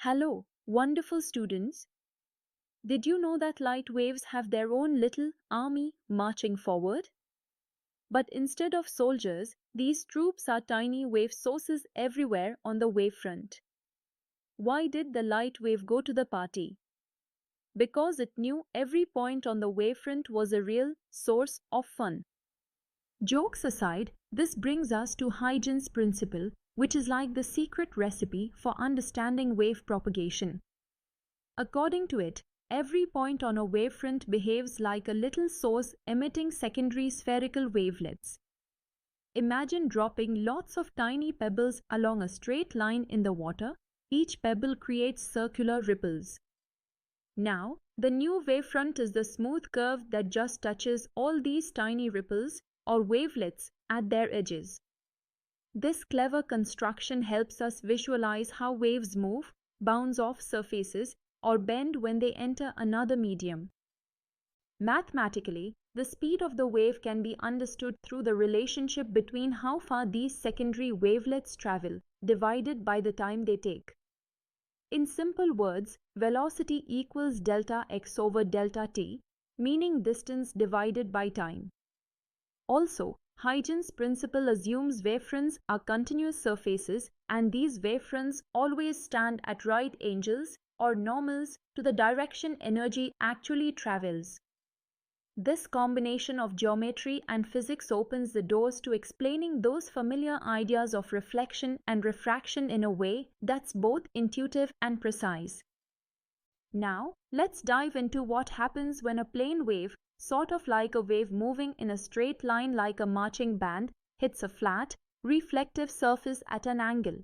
Hello, wonderful students. Did you know that light waves have their own little army marching forward? But instead of soldiers, these troops are tiny wave sources everywhere on the wavefront. Why did the light wave go to the party? Because it knew every point on the wavefront was a real source of fun. Jokes aside, this brings us to Huygens Principle, which is like the secret recipe for understanding wave propagation. According to it, every point on a wavefront behaves like a little source emitting secondary spherical wavelets. Imagine dropping lots of tiny pebbles along a straight line in the water. Each pebble creates circular ripples. Now, the new wavefront is the smooth curve that just touches all these tiny ripples or wavelets at their edges. This clever construction helps us visualize how waves move, bounce off surfaces, or bend when they enter another medium. Mathematically, the speed of the wave can be understood through the relationship between how far these secondary wavelets travel, divided by the time they take. In simple words, velocity equals delta x over delta t, meaning distance divided by time. Also, Huygens principle assumes wavefronts are continuous surfaces, and these wavefronts always stand at right angles or normals to the direction energy actually travels. This combination of geometry and physics opens the doors to explaining those familiar ideas of reflection and refraction in a way that's both intuitive and precise. Now, let's dive into what happens when a plane wave, sort of like a wave moving in a straight line like a marching band, hits a flat, reflective surface at an angle.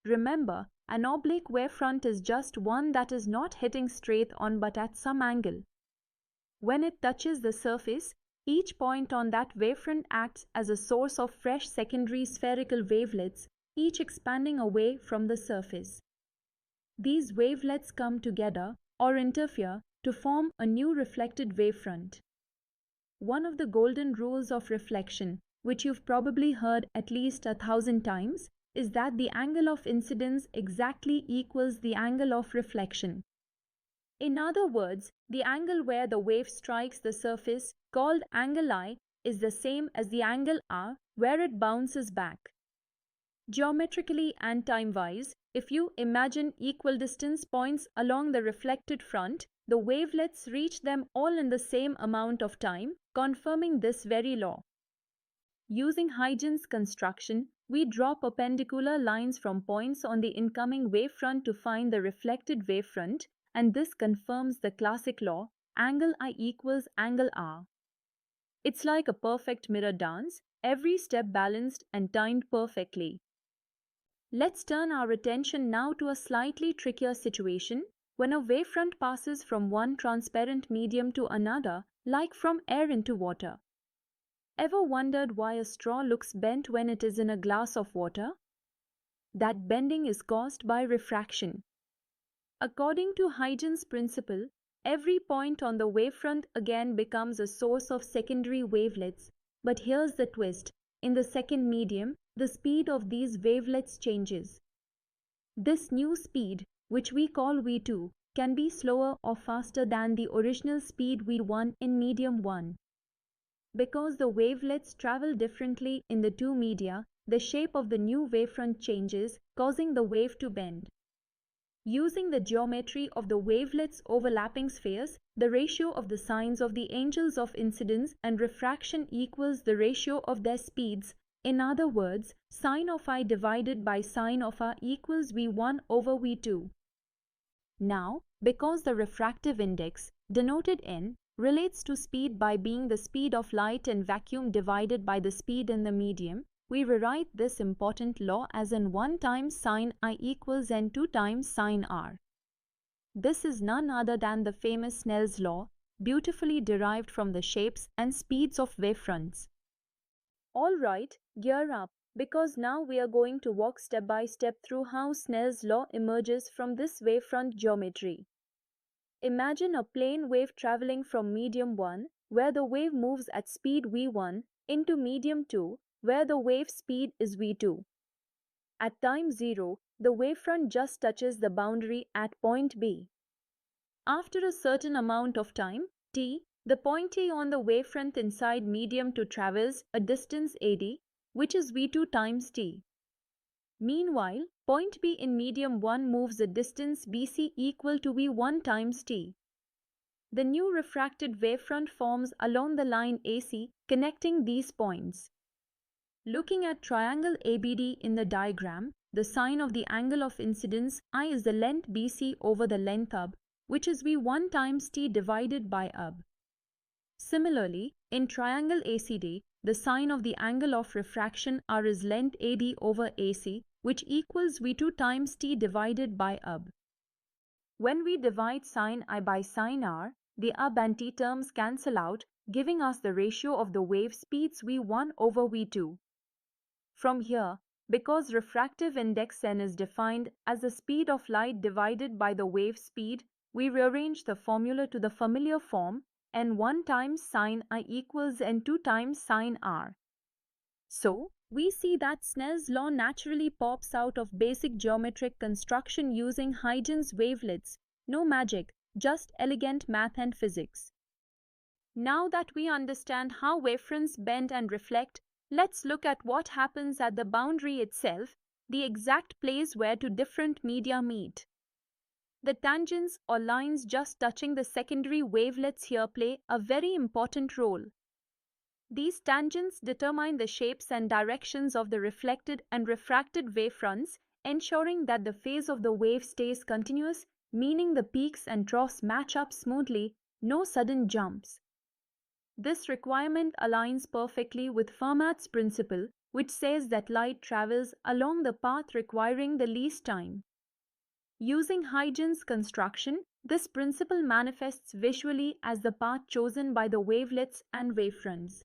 Remember, an oblique wavefront is just one that is not hitting straight on but at some angle. When it touches the surface, each point on that wavefront acts as a source of fresh secondary spherical wavelets, each expanding away from the surface. These wavelets come together or interfere to form a new reflected wavefront. One of the golden rules of reflection, which you've probably heard at least 1,000 times, is that the angle of incidence exactly equals the angle of reflection. In other words, the angle where the wave strikes the surface, called angle I, is the same as the angle R where it bounces back. Geometrically and time-wise, if you imagine equal distance points along the reflected front, the wavelets reach them all in the same amount of time, confirming this very law. Using Huygens construction, we draw perpendicular lines from points on the incoming wavefront to find the reflected wavefront, and this confirms the classic law, angle I equals angle R. It's like a perfect mirror dance, every step balanced and timed perfectly. Let's turn our attention now to a slightly trickier situation when a wavefront passes from one transparent medium to another, like from air into water. Ever wondered why a straw looks bent when it is in a glass of water? That bending is caused by refraction. According to Huygens principle, every point on the wavefront again becomes a source of secondary wavelets, but here's the twist. In the second medium, the speed of these wavelets changes. This new speed, which we call v2, can be slower or faster than the original speed v1 in medium 1. Because the wavelets travel differently in the two media, the shape of the new wavefront changes, causing the wave to bend. Using the geometry of the wavelets' overlapping spheres, the ratio of the signs of the angles of incidence and refraction equals the ratio of their speeds. In other words, sin of I divided by sin of R equals v1 over v2. Now, because the refractive index, denoted n, relates to speed by being the speed of light in vacuum divided by the speed in the medium, we rewrite this important law as in 1 times sin I equals n 2 times sin R. This is none other than the famous Snell's law, beautifully derived from the shapes and speeds of wavefronts. Alright, gear up, because now we are going to walk step by step through how Snell's law emerges from this wavefront geometry. Imagine a plane wave traveling from medium 1, where the wave moves at speed v1, into medium 2, where the wave speed is v2. At time 0, the wavefront just touches the boundary at point B. After a certain amount of time, t, the point A on the wavefront inside medium 2 travels a distance AD, which is v2 times t. Meanwhile, point B in medium 1 moves a distance BC equal to v1 times t. The new refracted wavefront forms along the line AC connecting these points. Looking at triangle ABD in the diagram, the sine of the angle of incidence I is the length BC over the length AB, which is v1 times t divided by AB. Similarly, in triangle ACD, the sine of the angle of refraction R is length AD over AC, which equals v2 times t divided by AB. When we divide sine I by sine R, the AB and t terms cancel out, giving us the ratio of the wave speeds v1 over v2. From here, because refractive index n is defined as the speed of light divided by the wave speed, we rearrange the formula to the familiar form n1 times sine I equals n2 times sine R. So, we see that Snell's law naturally pops out of basic geometric construction using Huygens wavelets. No magic, just elegant math and physics. Now that we understand how wavefronts bend and reflect, let's look at what happens at the boundary itself, the exact place where two different media meet. The tangents or lines just touching the secondary wavelets here play a very important role. These tangents determine the shapes and directions of the reflected and refracted wavefronts, ensuring that the phase of the wave stays continuous, meaning the peaks and troughs match up smoothly, no sudden jumps. This requirement aligns perfectly with Fermat's principle, which says that light travels along the path requiring the least time. Using Huygens construction, this principle manifests visually as the path chosen by the wavelets and wavefronts.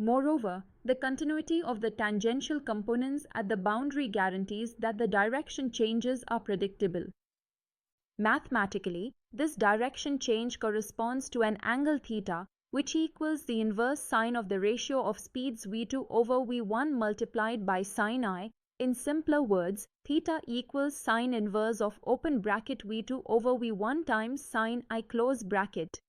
Moreover, the continuity of the tangential components at the boundary guarantees that the direction changes are predictable. Mathematically, this direction change corresponds to an angle theta, which equals the inverse sine of the ratio of speeds v2 over v1 multiplied by sine I. In simpler words, theta equals sine inverse of open bracket v2 over v1 times sine I close bracket.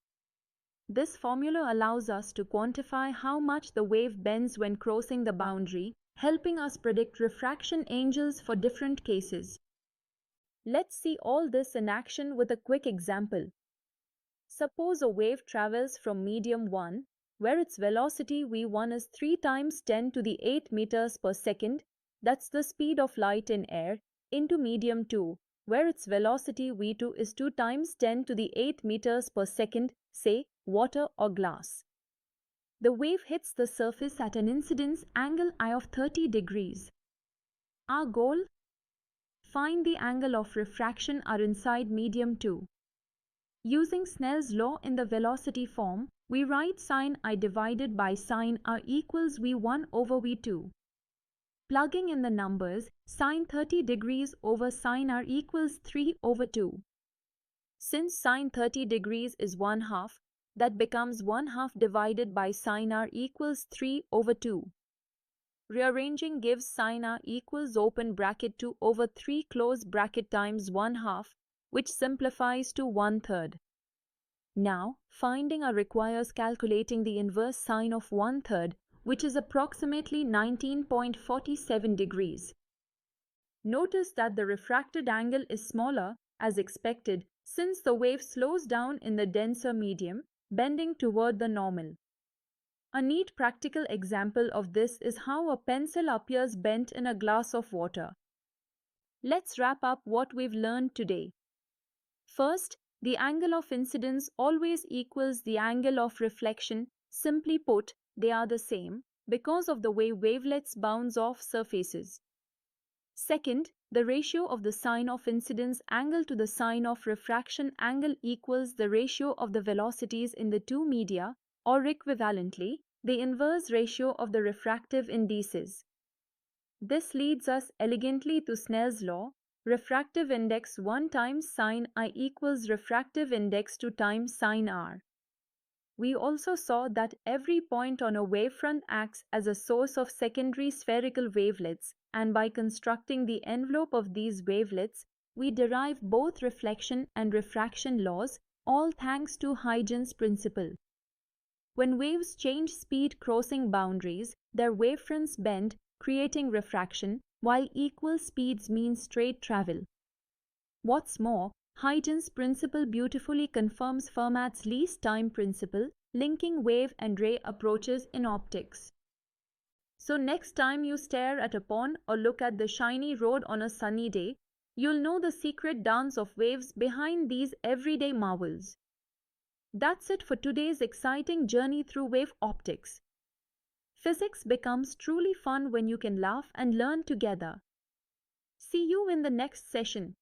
This formula allows us to quantify how much the wave bends when crossing the boundary, helping us predict refraction angles for different cases. Let's see all this in action with a quick example. Suppose a wave travels from medium 1, where its velocity v1 is 3 times 10 to the 8 meters per second, that's the speed of light in air, into medium 2, where its velocity v2 is 2 times 10 to the 8 meters per second, say, water or glass. The wave hits the surface at an incidence angle I of 30 degrees. Our goal? Find the angle of refraction R inside medium 2. Using Snell's law in the velocity form, we write sine I divided by sine R equals v1 over v2. Plugging in the numbers, sine 30 degrees over sine R equals 3 over 2. Since sine 30 degrees is 1/2, that becomes 1/2 divided by sine R equals 3 over 2. Rearranging gives sine R equals open bracket 2 over 3 close bracket times 1/2, which simplifies to 1/3. Now, finding R requires calculating the inverse sine of 1/3, which is approximately 19.47 degrees. Notice that the refracted angle is smaller, as expected, since the wave slows down in the denser medium, bending toward the normal. A neat practical example of this is how a pencil appears bent in a glass of water. Let's wrap up what we've learned today. First, the angle of incidence always equals the angle of reflection. Simply put, they are the same because of the way wavelets bounce off surfaces. Second, the ratio of the sine of incidence angle to the sine of refraction angle equals the ratio of the velocities in the two media, or equivalently, the inverse ratio of the refractive indices. This leads us elegantly to Snell's law, refractive index 1 times sine I equals refractive index 2 times sine R. We also saw that every point on a wavefront acts as a source of secondary spherical wavelets, and by constructing the envelope of these wavelets, we derive both reflection and refraction laws, all thanks to Huygens' principle. When waves change speed crossing boundaries, their wavefronts bend, creating refraction, while equal speeds mean straight travel. What's more, Huygens' principle beautifully confirms Fermat's least time principle, linking wave and ray approaches in optics. So next time you stare at a pond or look at the shiny road on a sunny day, you'll know the secret dance of waves behind these everyday marvels. That's it for today's exciting journey through wave optics. Physics becomes truly fun when you can laugh and learn together. See you in the next session.